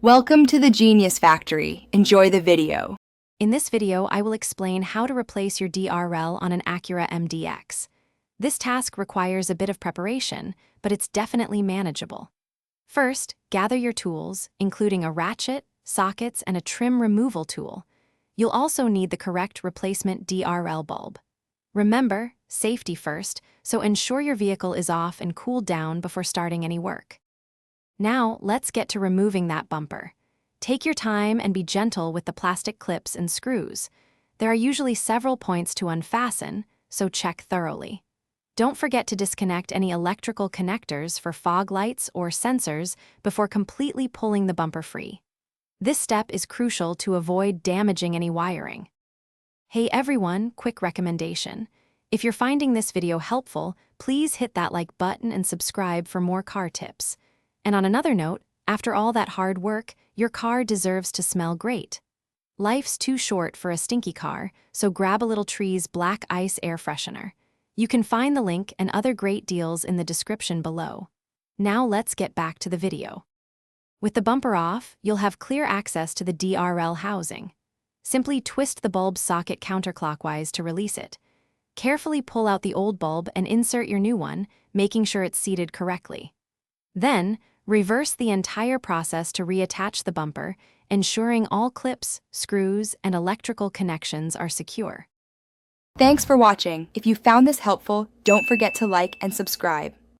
Welcome to the Genius Factory. Enjoy the video. In this video, I will explain how to replace your DRL on an Acura MDX. This task requires a bit of preparation, but it's definitely manageable. First, gather your tools, including a ratchet, sockets, and a trim removal tool. You'll also need the correct replacement DRL bulb. Remember, safety first, so ensure your vehicle is off and cooled down before starting any work. Now, let's get to removing that bumper. Take your time and be gentle with the plastic clips and screws. There are usually several points to unfasten, so check thoroughly. Don't forget to disconnect any electrical connectors for fog lights or sensors before completely pulling the bumper free. This step is crucial to avoid damaging any wiring. Hey everyone, quick recommendation. If you're finding this video helpful, please hit that like button and subscribe for more car tips. And on another note, after all that hard work, your car deserves to smell great. Life's too short for a stinky car, so grab a little Tree's Black Ice Air Freshener. You can find the link and other great deals in the description below. Now let's get back to the video. With the bumper off, you'll have clear access to the DRL housing. Simply twist the bulb socket counterclockwise to release it. Carefully pull out the old bulb and insert your new one, making sure it's seated correctly. Then, reverse the entire process to reattach the bumper, ensuring all clips, screws, and electrical connections are secure. Thanks for watching. If you found this helpful, don't forget to like and subscribe.